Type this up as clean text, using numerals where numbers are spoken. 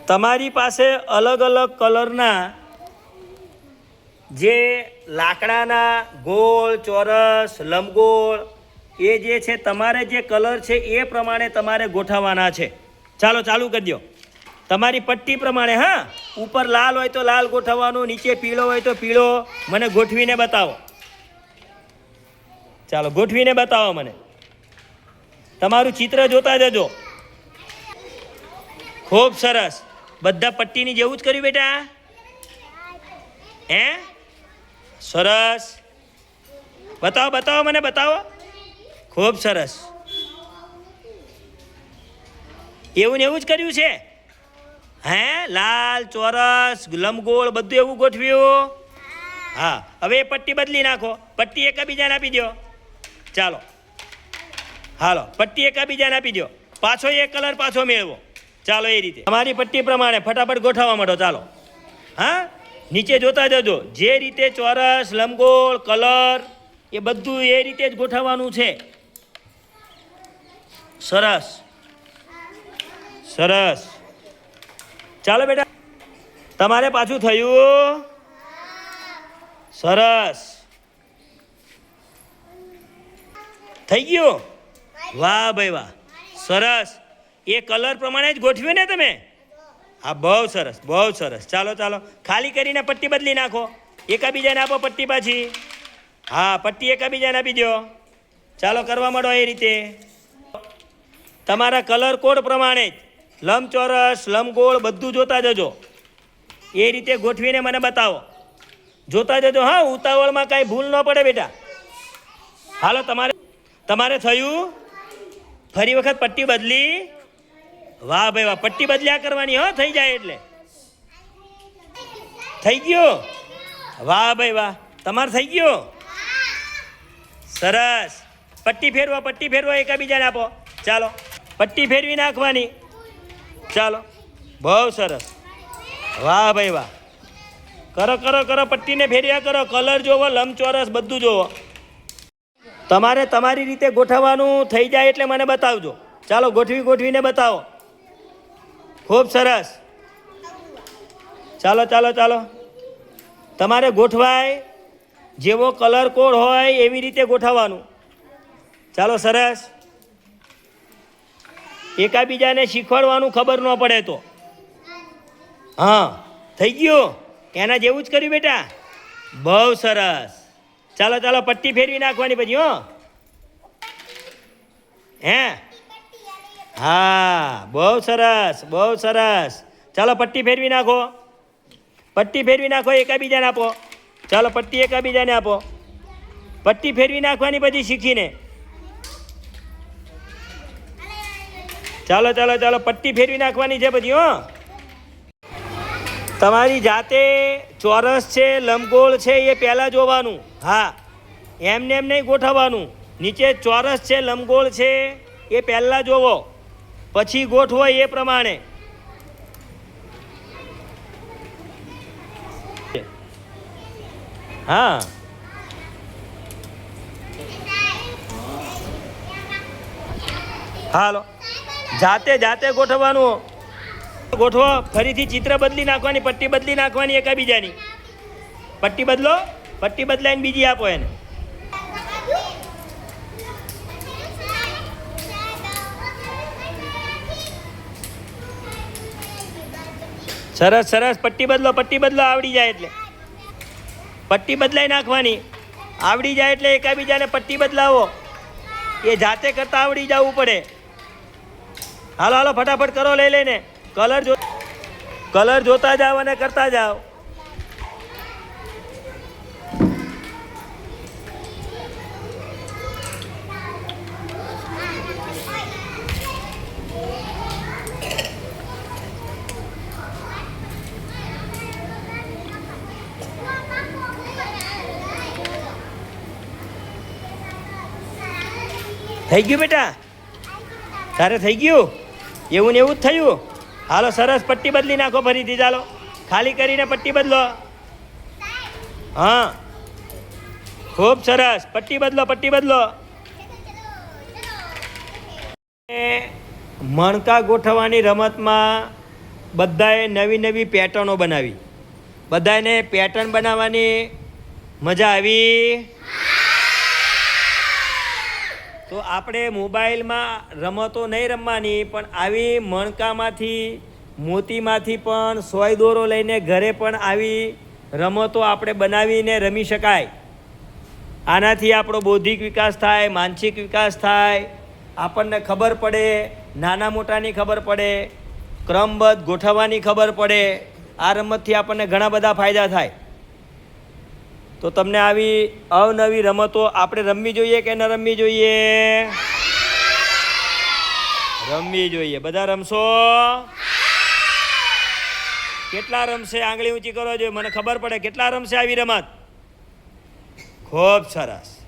તમારી પાસે અલગ અલગ કલરના જે લાકડાના ગોળ ચોરસ લંબગોળ એ જે છે તમારે જે કલર છે એ પ્રમાણે તમારે ગોઠવવાના છે. ચાલો ચાલુ કરી દો તમારી પટ્ટી પ્રમાણે. હા, ઉપર લાલ હોય તો લાલ ગોઠવવાનું, નીચે પીળો હોય તો પીળો. મને ગોઠવીને બતાવો. ચાલો ગોઠવીને બતાવો મને. તમારું ચિત્ર જોતા જજો. ખૂબ સરસ. બધા પટ્ટીની જેવું જ કર્યું બેટા? હે, સરસ. બતાવો બતાવો મને બતાવો. ખૂબ સરસ. એવું ને એવું જ કર્યું છે? હે, લાલ ચોરસ લંબગોળ બધું એવું ગોઠવ્યું? હા. હવે એ પટ્ટી બદલી નાખો. પટ્ટી એકબીજાને આપી દો. ચાલો હાલો, પટ્ટી એકબીજાને આપી દો. પાછો એક કલર પાછો મેળવો. ચાલો એ રીતે તમારી પટ્ટી પ્રમાણે ફટાફટ ગોઠવવા માંડો. ચાલો. હા, નીચે જોતા જજો. જે રીતે ચોરસ લંબગોળ કલર એ બધું એ રીતે જ ગોઠવવાનું છે. સરસ સરસ. ચાલો બેટા, તમારે પાછું થયું? સરસ. થઈ ગયું? વાહ ભાઈ વાહ, સરસ. એ કલર પ્રમાણે જ ગોઠવ્યું ને તમે? હા, બહુ સરસ બહુ સરસ. ચાલો ચાલો, ખાલી કરીને પટ્ટી બદલી નાખો. એકબીજાને આપો પટ્ટી પાછી. હા, પટ્ટી એકબીજાને આપી દો. ચાલો કરવા માંડો એ રીતે. તમારા કલર કોડ પ્રમાણે જ લંબચોરસ લંબગોળ બધું જોતા જજો. એ રીતે ગોઠવીને મને બતાવો. જોતા જજો. હા, ઉતાવળમાં કાંઈ ભૂલ ન પડે બેટા. હાલો, તમારે થયું? ફરી વખત પટ્ટી બદલી? વાહ ભાઈ વાહ, પટ્ટી બદલ્યા કરવાની. હો, થઈ જાય એટલે. થઈ ગયો? વાહ ભાઈ વાહ, તમારે થઈ ગયો? સરસ. પટ્ટી ફેરવો પટ્ટી ફેરવો, એકબીજાને આપો. ચાલો, પટ્ટી ફેરવી નાખવાની. ચાલો, બહુ સરસ. વાહ ભાઈ વાહ, કરો કરો કરો, પટ્ટીને ફેરવ્યા કરો. કલર જોવો, લંબચોરસ બધું જોવો. તમારે તમારી રીતે ગોઠવવાનું થઈ જાય એટલે મને બતાવજો. ચાલો, ગોઠવીને બતાવો. ખૂબ સરસ. ચાલો ચાલો ચાલો, તમારે ગોઠવાય જેવો કલર કોડ હોય એવી રીતે ગોઠવવાનું. ચાલો, સરસ. એકાબીજાને શીખવાડવાનું ખબર ન પડે તો. હા, થઈ ગયું? એના જેવું જ કર્યું બેટા? બહુ સરસ. ચાલો ચાલો, પટ્ટી ફેરવી નાખવાની પછી. હો, હે, હા, બહુ સરસ બહુ સરસ. ચાલો, પટ્ટી ફેરવી નાખો. પટ્ટી ફેરવી નાખો, એકબીજાને આપો. ચાલો, પટ્ટી એકબીજાને આપો. પટ્ટી ફેરવી નાખવાની પછી શીખીને. ચાલો ચાલો ચાલો, પટ્ટી ફેરવી નાખવાની છે પછી. હો, તમારી જાતે ચોરસ છે લંબગોળ છે એ પહેલાં જોવાનું. હા, એમને એમ નહીં ગોઠવવાનું. નીચે ચોરસ છે લંબગોળ છે એ પહેલાં જોવો, પછી ગોઠવો એ પ્રમાણે. હા, હાલો, જાતે જાતે ગોઠવવાનું. ગોઠવો. ફરીથી ચિત્ર બદલી નાખવાની, પટ્ટી બદલી નાખવાની એકબીજાની. પટ્ટી બદલો, પટ્ટી બદલાઈને બીજી આપો એને. સરસ સરસ. પટ્ટી બદલો પટ્ટી બદલો, આવડી જાય એટલે. પટ્ટી બદલાઈ નાખવાની. આવડી જાય એટલે એકબીજાને પટ્ટી બદલાવો. એ જાતે કરતાં આવડી જવું પડે. હાલો હાલો, ફટાફટ કરો લઈ લઈને. કલર જોતા જાઓ અને કરતા જાઓ. થઈ ગયું બેટા? તારે થઈ ગયું? એવું ને એવું જ થયું? હાલો, સરસ. પટ્ટી બદલી નાખો ફરીથી. ચાલો, ખાલી કરીને પટ્ટી બદલો. હા, ખૂબ સરસ. પટ્ટી બદલો પટ્ટી બદલો. મણકા ગોઠવવાની રમતમાં બધાએ નવી નવી પેટર્નો બનાવી. બધાને પેટર્ન બનાવવાની મજા આવી. તો આપણે મોબાઈલમાં રમતો નહીં રમવાની, પણ આવી મણકામાંથી મોતીમાંથી પણ સોય દોરો લઈને ઘરે પણ આવી રમતો આપણે બનાવીને રમી શકાય. આનાથી આપણો બૌદ્ધિક વિકાસ થાય, માનસિક વિકાસ થાય, આપણને ખબર પડે, નાના મોટાની ખબર પડે, ક્રમબદ્ધ ગોઠવવાની ખબર પડે. આ રમતથી આપણને ઘણા બધા ફાયદા થાય. તો તમને આવી અવનવી રમતો આપણે રમવી જોઈએ કે ન રમવી જોઈએ? રમવી જોઈએ. બધા રમશો? કેટલા રમશે? આંગળી ઊંચી કરો જોઈએ, મને ખબર પડે કેટલા રમશે આવી રમત. ખૂબ સરસ.